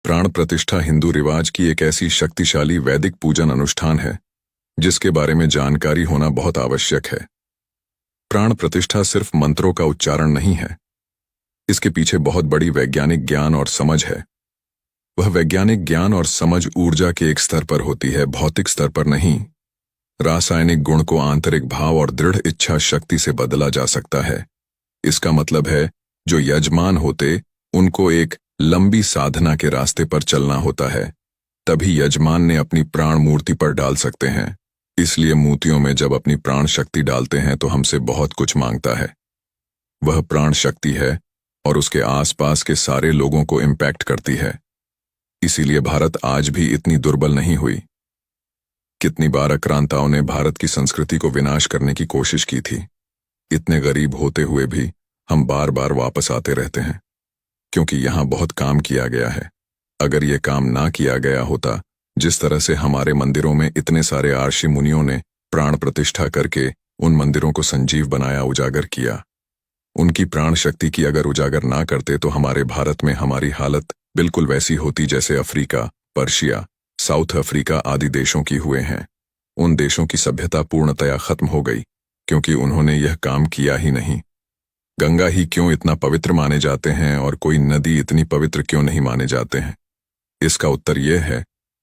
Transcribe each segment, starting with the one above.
प्राण प्रतिष्ठा हिंदू रिवाज की एक ऐसी शक्तिशाली वैदिक पूजन अनुष्ठान है जिसके बारे में जानकारी होना बहुत आवश्यक है। प्राण प्रतिष्ठा सिर्फ मंत्रों का उच्चारण नहीं है, इसके पीछे बहुत बड़ी वैज्ञानिक ज्ञान और समझ है। वह वैज्ञानिक ज्ञान और समझ ऊर्जा के एक स्तर पर होती है, भौतिक स्तर पर नहीं। रासायनिक गुण को आंतरिक भाव और दृढ़ इच्छा शक्ति से बदला जा सकता है। इसका मतलब है, जो यजमान होते उनको एक लंबी साधना के रास्ते पर चलना होता है, तभी यजमान ने अपनी प्राण मूर्ति पर डाल सकते हैं। इसलिए मूर्तियों में जब अपनी प्राण शक्ति डालते हैं तो हमसे बहुत कुछ मांगता है। वह प्राण शक्ति है और उसके आसपास के सारे लोगों को इम्पैक्ट करती है। इसीलिए भारत आज भी इतनी दुर्बल नहीं हुई। कितनी बार आक्रांताओं ने भारत की संस्कृति को विनाश करने की कोशिश की थी। इतने गरीब होते हुए भी हम बार बार वापस आते रहते हैं, क्योंकि यहां बहुत काम किया गया है। अगर ये काम ना किया गया होता, जिस तरह से हमारे मंदिरों में इतने सारे आर्षि मुनियों ने प्राण प्रतिष्ठा करके उन मंदिरों को संजीव बनाया, उजागर किया, उनकी प्राण शक्ति की अगर उजागर ना करते तो हमारे भारत में हमारी हालत बिल्कुल वैसी होती जैसे अफ्रीका, पर्शिया, साउथ अफ्रीका आदि देशों की हुए हैं। उन देशों की सभ्यता पूर्णतया खत्म हो गई, क्योंकि उन्होंने यह काम किया ही नहीं। गंगा ही क्यों इतना पवित्र माने जाते हैं और कोई नदी इतनी पवित्र क्यों नहीं माने जाते हैं? इसका उत्तर यह है,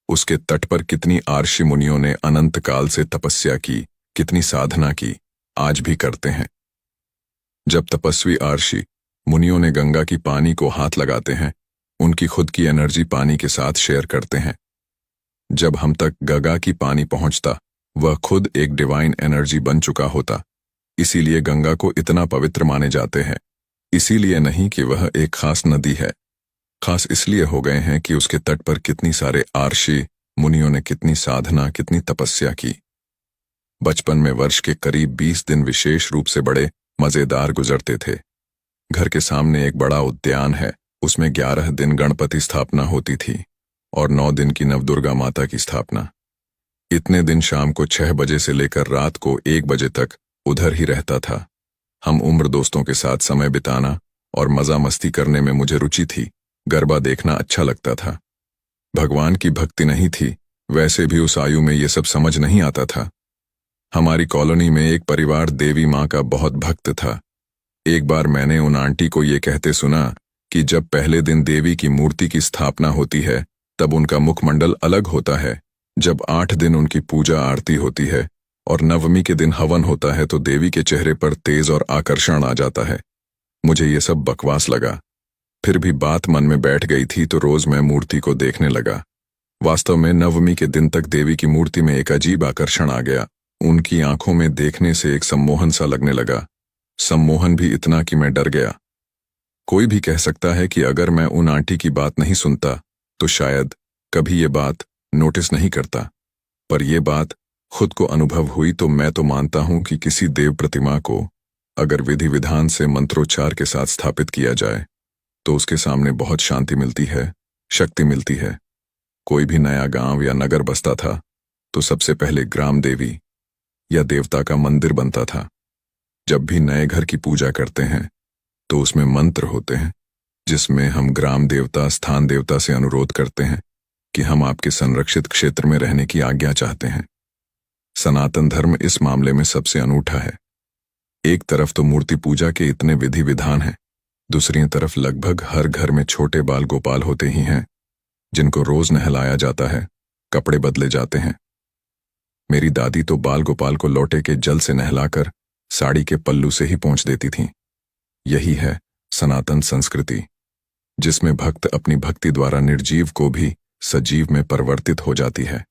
उसके तट पर कितनी आर्षि मुनियों ने अनंत काल से तपस्या की, कितनी साधना की, आज भी करते हैं। जब तपस्वी आर्षि मुनियों ने गंगा की पानी को हाथ लगाते हैं, उनकी खुद की एनर्जी पानी के साथ शेयर करते हैं। जब हम तक गंगा की पानी पहुंचता, वह खुद एक डिवाइन एनर्जी बन चुका होता। इसीलिए गंगा को इतना पवित्र माने जाते हैं। इसीलिए नहीं कि वह एक खास नदी है, खास इसलिए हो गए हैं कि उसके तट पर कितनी सारे आर्षि मुनियों ने कितनी साधना, कितनी तपस्या की। बचपन में वर्ष के करीब 20 दिन विशेष रूप से बड़े मजेदार गुजरते थे। घर के सामने एक बड़ा उद्यान है, उसमें 11 दिन गणपति स्थापना होती थी और 9 दिन की नवदुर्गा माता की स्थापना। इतने दिन शाम को 6 बजे से लेकर रात को 1 बजे तक उधर ही रहता था। हम उम्र दोस्तों के साथ समय बिताना और मजा मस्ती करने में मुझे रुचि थी। गरबा देखना अच्छा लगता था। भगवान की भक्ति नहीं थी, वैसे भी उस आयु में ये सब समझ नहीं आता था। हमारी कॉलोनी में एक परिवार देवी माँ का बहुत भक्त था। एक बार मैंने उन आंटी को ये कहते सुना कि जब पहले दिन देवी की मूर्ति की स्थापना होती है तब उनका मुखमंडल अलग होता है। जब 8 दिन उनकी पूजा आरती होती है और नवमी के दिन हवन होता है तो देवी के चेहरे पर तेज और आकर्षण आ जाता है। मुझे ये सब बकवास लगा, फिर भी बात मन में बैठ गई थी तो रोज मैं मूर्ति को देखने लगा। वास्तव में नवमी के दिन तक देवी की मूर्ति में एक अजीब आकर्षण आ गया। उनकी आंखों में देखने से एक सम्मोहन सा लगने लगा। सम्मोहन भी इतना कि मैं डर गया। कोई भी कह सकता है कि अगर मैं उन आंटी की बात नहीं सुनता तो शायद कभी ये बात नोटिस नहीं करता, पर यह बात खुद को अनुभव हुई तो मैं तो मानता हूं कि किसी देव प्रतिमा को अगर विधि विधान से मंत्रोच्चार के साथ स्थापित किया जाए तो उसके सामने बहुत शांति मिलती है, शक्ति मिलती है। कोई भी नया गांव या नगर बसता था तो सबसे पहले ग्राम देवी या देवता का मंदिर बनता था। जब भी नए घर की पूजा करते हैं तो उसमें मंत्र होते हैं जिसमें हम ग्राम देवता, स्थान देवता से अनुरोध करते हैं कि हम आपके संरक्षित क्षेत्र में रहने की आज्ञा चाहते हैं। सनातन धर्म इस मामले में सबसे अनूठा है। एक तरफ तो मूर्ति पूजा के इतने विधि विधान हैं, दूसरी तरफ लगभग हर घर में छोटे बाल गोपाल होते ही हैं जिनको रोज नहलाया जाता है, कपड़े बदले जाते हैं। मेरी दादी तो बाल गोपाल को लोटे के जल से नहलाकर साड़ी के पल्लू से ही पोंछ देती थीं। यही है सनातन संस्कृति, जिसमें भक्त अपनी भक्ति द्वारा निर्जीव को भी सजीव में परिवर्तित हो जाती है।